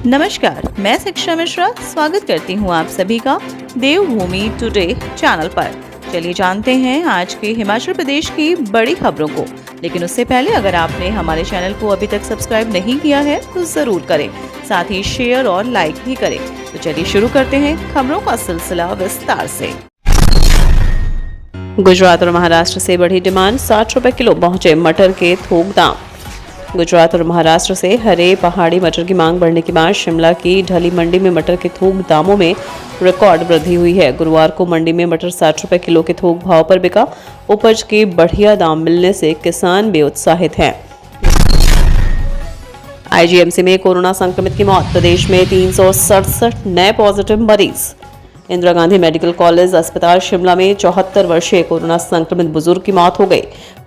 नमस्कार, मैं शिक्षा मिश्रा स्वागत करती हूँ आप सभी का देवभूमि टुडे चैनल पर। चलिए जानते हैं आज के हिमाचल प्रदेश की बड़ी खबरों को। लेकिन उससे पहले अगर आपने हमारे चैनल को अभी तक सब्सक्राइब नहीं किया है तो जरूर करें, साथ ही शेयर और लाइक भी करें। तो चलिए शुरू करते हैं खबरों का सिलसिला विस्तार से। गुजरात और महाराष्ट्र से बढ़ी डिमांड, 60 रुपए किलो पहुंचे मटर के थोक दाम। गुजरात और महाराष्ट्र से हरे पहाड़ी मटर की मांग बढ़ने के बाद शिमला की ढली मंडी में मटर के थोक दामों में रिकॉर्ड वृद्धि हुई है। गुरुवार को मंडी में मटर 60 रुपए किलो के थोक भाव पर बिका। उपज के बढ़िया दाम मिलने से किसान भी उत्साहित हैं। आईजीएमसी में कोरोना संक्रमित की मौत, प्रदेश में 367 नए पॉजिटिव मरीज। इंदिरा गांधी मेडिकल कॉलेज अस्पताल शिमला में 74 वर्षीय कोरोना संक्रमित बुजुर्ग की मौत हो गई।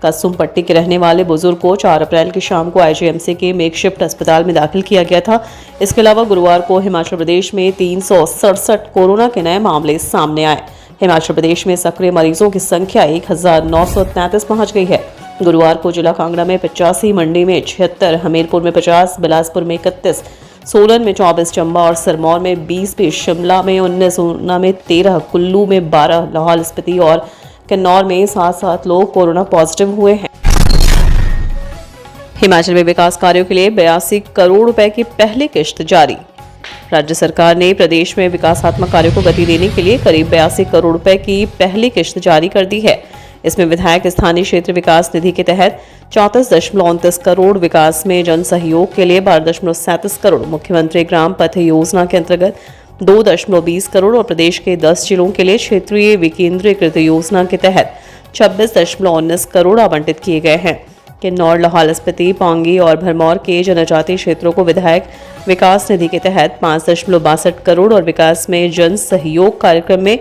कसुम पट्टी के रहने वाले बुजुर्ग को 4 अप्रैल की शाम को आईजीएमसी के मेकशिफ्ट अस्पताल में दाखिल किया गया था। इसके अलावा गुरुवार को हिमाचल प्रदेश में 367 कोरोना के नए मामले सामने आए। हिमाचल प्रदेश में सक्रिय मरीजों की संख्या 1933 पहुंच गई है। गुरुवार को जिला कांगड़ा में 85, मंडी में 76, हमीरपुर में 50, बिलासपुर में 31, सोलन में 24, चंबा और सिरमौर में 20, शिमला में 19, ऊना में 13, कुल्लू में 12, लाहौल स्पीति और किन्नौर में 7 लोग कोरोना पॉजिटिव हुए हैं। हिमाचल में विकास कार्यों के लिए 82 करोड़ रुपए की पहली किश्त जारी। राज्य सरकार ने प्रदेश में विकासात्मक कार्यों को गति देने के लिए करीब 82 करोड़ रुपए की पहली किश्त जारी कर दी है। इसमें विधायक स्थानीय क्षेत्र विकास निधि के तहत 34.29 करोड़, विकास में जन सहयोग के लिए 12.37 करोड़, मुख्यमंत्री ग्राम पथ योजना के अंतर्गत 2.20 करोड़ और प्रदेश के 10 जिलों के लिए क्षेत्रीय विकेंद्रीकृत योजना के तहत 26.19 करोड़ आवंटित किए गए हैं। किन्नौर, लाहौल स्पीति, पांगी और भरमौर के जनजातीय क्षेत्रों को विधायक विकास निधि के तहत 5.62 करोड़ और विकास में जन सहयोग कार्यक्रम में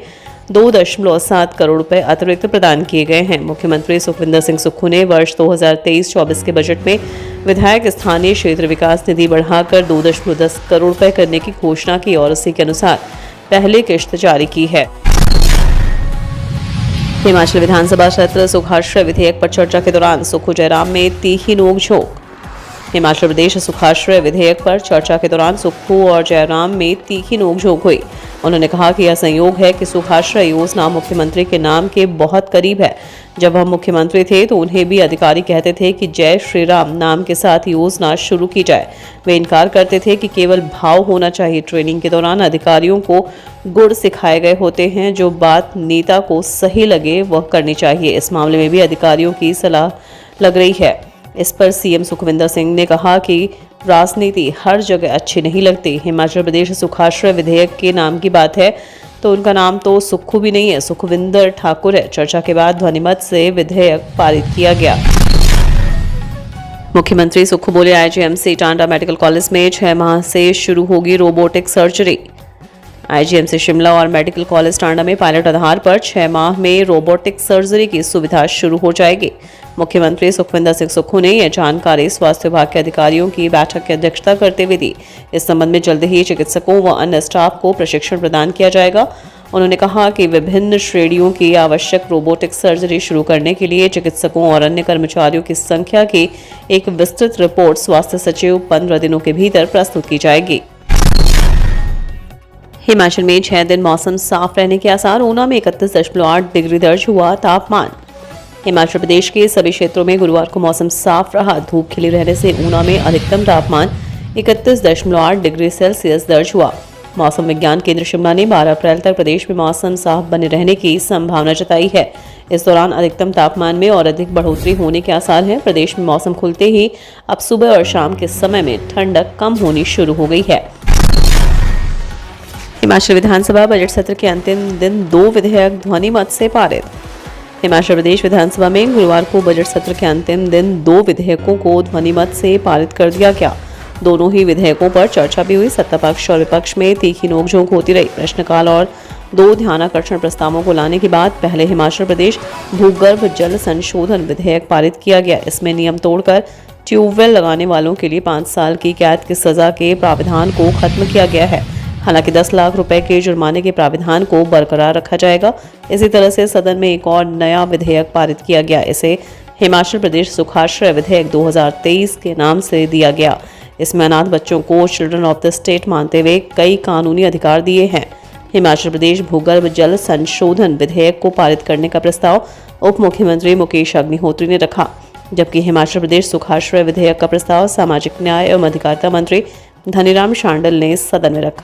2.7 करोड़ रुपए अतिरिक्त प्रदान किए गए हैं। मुख्यमंत्री सुखविंदर सिंह सुक्खू ने वर्ष 2023-24 के बजट में विधायक स्थानीय क्षेत्र विकास निधि बढ़ाकर 2.10 करोड़ रुपए करने की घोषणा की और उसी के अनुसार पहली किश्त जारी की है। हिमाचल विधानसभा सत्र सुखाश्रय विधेयक पर चर्चा के दौरान सुक्खू जयराम में तीखी नोकझोंक। हिमाचल प्रदेश सुखाश्रय विधेयक पर चर्चा के दौरान सुक्खू और जयराम में तीखी नोकझोंक हुई। उन्होंने कहा कि यह संयोग है कि सुखाश्रय योजना मुख्यमंत्री के नाम के बहुत करीब है। जब हम मुख्यमंत्री थे तो उन्हें भी अधिकारी कहते थे कि जय श्री राम नाम के साथ योजना शुरू की जाए। वे इनकार करते थे कि केवल भाव होना चाहिए। ट्रेनिंग के दौरान अधिकारियों को गुड़ सिखाए गए होते हैं, जो बात नेता को सही लगे वह करनी चाहिए। इस मामले में भी अधिकारियों की सलाह लग रही है। इस पर सीएम सुखविंदर सिंह ने कहा कि राजनीति हर जगह अच्छी नहीं लगती। हिमाचल प्रदेश सुखाश्रय विधेयक के नाम की बात है तो उनका नाम तो सुक्खू भी नहीं है, सुखविंदर ठाकुर है। चर्चा के बाद ध्वनिमत से विधेयक पारित किया गया। मुख्यमंत्री सुक्खू बोले, आईजीएमसी टांडा मेडिकल कॉलेज में 6 माह से शुरू होगी रोबोटिक सर्जरी। आईजीएमसी शिमला और मेडिकल कॉलेज टांडा में पायलट आधार पर 6 माह में रोबोटिक सर्जरी की सुविधा शुरू हो जाएगी। मुख्यमंत्री सुखविंदर सिंह सुक्खू ने यह जानकारी स्वास्थ्य विभाग के अधिकारियों की बैठक की अध्यक्षता करते हुए दी। इस संबंध में जल्द ही चिकित्सकों व अन्य स्टाफ को प्रशिक्षण प्रदान किया जाएगा। उन्होंने कहा कि विभिन्न श्रेणियों की आवश्यक रोबोटिक सर्जरी शुरू करने के लिए चिकित्सकों और अन्य कर्मचारियों की संख्या की एक विस्तृत रिपोर्ट स्वास्थ्य सचिव 15 दिनों के भीतर प्रस्तुत की जाएगी। हिमाचल में 6 दिन मौसम साफ रहने के आसार, ऊना में 31.8 डिग्री दर्ज हुआ तापमान। हिमाचल प्रदेश के सभी क्षेत्रों में गुरुवार को मौसम साफ रहा। धूप खिली रहने से ऊना में अधिकतम तापमान 31.8 डिग्री सेल्सियस दर्ज हुआ। मौसम विज्ञान केंद्र शिमला ने 12 अप्रैल तक प्रदेश में मौसम साफ बने रहने की संभावना जताई है। इस दौरान अधिकतम तापमान में और अधिक बढ़ोतरी होने के आसार हैं। प्रदेश में मौसम खुलते ही अब सुबह और शाम के समय में ठंडक कम होनी शुरू हो गई है। हिमाचल विधानसभा बजट सत्र के अंतिम दिन 2 विधेयक ध्वनिमत से पारित। हिमाचल प्रदेश विधानसभा में गुरुवार को बजट सत्र के अंतिम दिन 2 विधेयकों को ध्वनिमत से पारित कर दिया गया। दोनों ही विधेयकों पर चर्चा भी हुई। सत्ता पक्ष और विपक्ष में तीखी नोकझोंक होती रही। प्रश्नकाल और 2 ध्यानाकर्षण प्रस्तावों को लाने के बाद पहले हिमाचल प्रदेश भूगर्भ जल संशोधन विधेयक पारित किया गया। इसमें नियम तोड़कर ट्यूबवेल लगाने वालों के लिए 5 साल की कैद की सजा के प्रावधान को खत्म किया गया है। हालांकि 10 लाख रुपए के जुर्माने के प्रावधान को बरकरार रखा जाएगा। इसी तरह से सदन में एक और नया विधेयक पारित किया गया। इसे हिमाचल प्रदेश सुखाश्रय विधेयक 2023 के नाम से दिया गया। इसमें अनाथ बच्चों को चिल्ड्रन ऑफ द स्टेट मानते हुए कई कानूनी अधिकार दिए हैं। हिमाचल प्रदेश भूगर्भ जल संशोधन विधेयक को पारित करने का प्रस्ताव उप मुख्यमंत्री मुकेश अग्निहोत्री ने रखा, जबकि हिमाचल प्रदेश सुखाश्रय विधेयक का प्रस्ताव सामाजिक न्याय एवं अधिकारिता मंत्री धनीराम शांडिल ने सदन में रखा।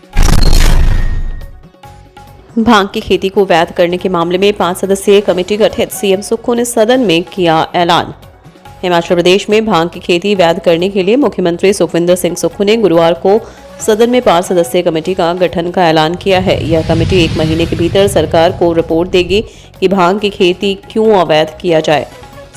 भांग की खेती को वैध करने के मामले में 5 सदस्यीय कमेटी गठित, सीएम सुक्खू ने सदन में किया ऐलान। हिमाचल प्रदेश में भांग की खेती वैध करने के लिए मुख्यमंत्री सुखविंदर सिंह सुक्खू ने गुरुवार को सदन में 5 सदस्यीय कमेटी का गठन का ऐलान किया है। यह कमेटी 1 महीने के भीतर सरकार को रिपोर्ट देगी कि भांग की खेती क्यों अवैध किया जाए।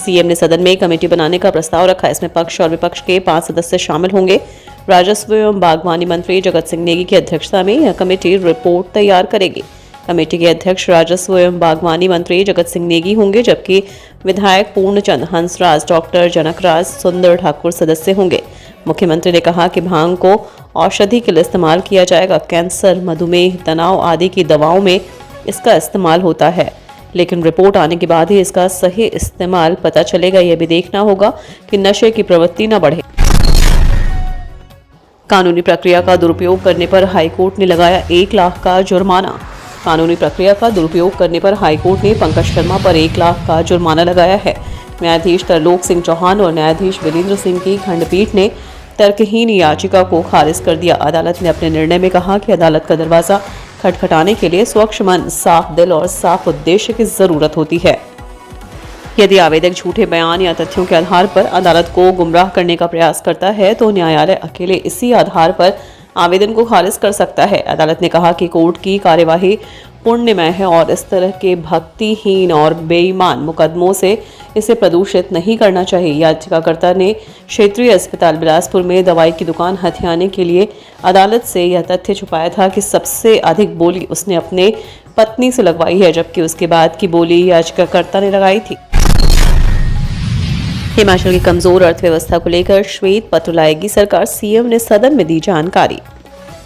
सीएम ने सदन में कमेटी बनाने का प्रस्ताव रखा। इसमें पक्ष और विपक्ष के 5 सदस्य शामिल होंगे। राजस्व एवं बागवानी मंत्री जगत सिंह नेगी की अध्यक्षता में यह कमेटी रिपोर्ट तैयार करेगी। कमेटी के अध्यक्ष राजस्व एवं बागवानी मंत्री जगत सिंह नेगी होंगे, जबकि विधायक पूर्णचंद हंसराज, डॉक्टर जनकराज, सुंदर ठाकुर सदस्य होंगे। मुख्यमंत्री ने कहा कि भांग को औषधि के लिए इस्तेमाल किया जाएगा। कैंसर, मधुमेह, तनाव आदि की दवाओं में इसका इस्तेमाल होता है, लेकिन रिपोर्ट आने के बाद ही इसका सही इस्तेमाल पता चलेगा। यह भी देखना होगा कि नशे की प्रवृत्ति न बढ़े। कानूनी प्रक्रिया का दुरुपयोग करने पर हाईकोर्ट ने लगाया 1 लाख का जुर्माना। कानूनी प्रक्रिया का दुरुपयोग करने पर हाईकोर्ट ने पंकज शर्मा पर 1 लाख का जुर्माना लगाया है। न्यायाधीश तरलोक सिंह चौहान और न्यायाधीश वीरेंद्र सिंह की खंडपीठ ने तर्कहीन याचिका को खारिज कर दिया। अदालत ने अपने निर्णय में कहा कि अदालत का दरवाजा खटखटाने के लिए स्वच्छ मन, साफ दिल और साफ उद्देश्य की जरूरत होती है। यदि आवेदक झूठे बयान या तथ्यों के आधार पर अदालत को गुमराह करने का प्रयास करता है तो न्यायालय अकेले इसी आधार पर आवेदन को खारिज कर सकता है। अदालत ने कहा कि कोर्ट की कार्यवाही पुण्यमय है और इस तरह के भक्तिहीन और बेईमान मुकदमों से इसे प्रदूषित नहीं करना चाहिए। याचिकाकर्ता ने क्षेत्रीय अस्पताल बिलासपुर में दवाई की दुकान हथियाने के लिए अदालत से यह तथ्य छुपाया था कि सबसे अधिक बोली उसने अपने पत्नी से लगवाई है, जबकि उसके बाद की बोली याचिकाकर्ता ने लगाई थी। हिमाचल की कमजोर अर्थव्यवस्था को लेकर श्वेत पत्र लाएगी सरकार, सीएम ने सदन में दी जानकारी।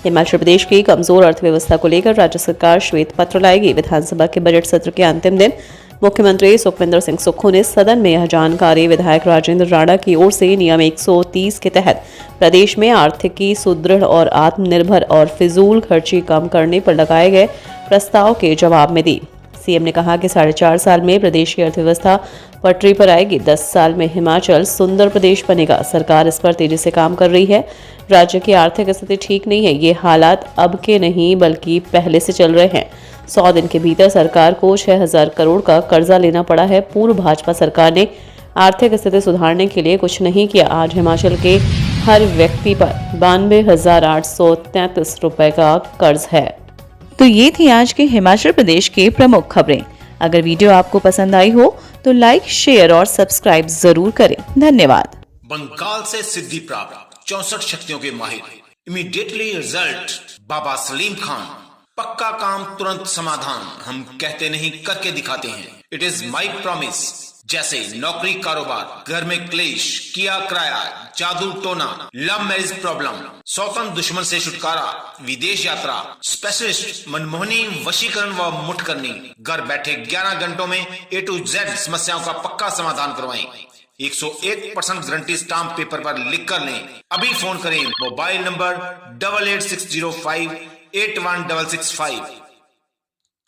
हिमाचल प्रदेश की कमजोर अर्थव्यवस्था को लेकर राज्य सरकार श्वेत पत्र लाएगी। विधानसभा के बजट सत्र के अंतिम दिन मुख्यमंत्री सुखविंदर सिंह सुक्खू ने सदन में यह जानकारी विधायक राजेंद्र राणा की ओर से नियम 130 के तहत प्रदेश में आर्थिकी सुदृढ़ और आत्मनिर्भर और फिजूल खर्ची कम करने पर लगाए गए प्रस्ताव के जवाब में दी। सीएम ने कहा कि 4.5 साल में प्रदेश की अर्थव्यवस्था पटरी पर आएगी। 10 साल में हिमाचल सुंदर प्रदेश बनेगा। सरकार इस पर तेजी से काम कर रही है। राज्य की आर्थिक स्थिति ठीक नहीं है। ये हालात अब के नहीं बल्कि पहले से चल रहे हैं। 100 दिन के भीतर सरकार को 6,000 करोड़ का कर्जा लेना पड़ा है। पूर्व भाजपा सरकार ने आर्थिक स्थिति सुधारने के लिए कुछ नहीं किया। आज हिमाचल के हर व्यक्ति पर 92,833 रुपए का कर्ज है। तो ये थी आज के हिमाचल प्रदेश के प्रमुख खबरें। अगर वीडियो आपको पसंद आई हो तो लाइक, शेयर और सब्सक्राइब जरूर करें। धन्यवाद। बंगाल से सिद्धि प्राप्त 64 शक्तियों के माहिर, इमीडिएटली रिजल्ट, बाबा सलीम खान। पक्का काम, तुरंत समाधान। हम कहते नहीं, करके दिखाते हैं। It is my promise. जैसे नौकरी, कारोबार, घर में क्लेश, किया किराया, जादू टोना, लव मैरिज प्रॉब्लम, सौतन दुश्मन से छुटकारा, विदेश यात्रा, स्पेशलिस्ट मनमोहनी, वशीकरण व मुठ करनी। घर बैठे 11 घंटों में A to Z समस्याओं का पक्का समाधान करवाएं। 101% गारंटी स्टाम्प पेपर पर लिख कर लें। अभी फोन करें। Mobile number 8860581665।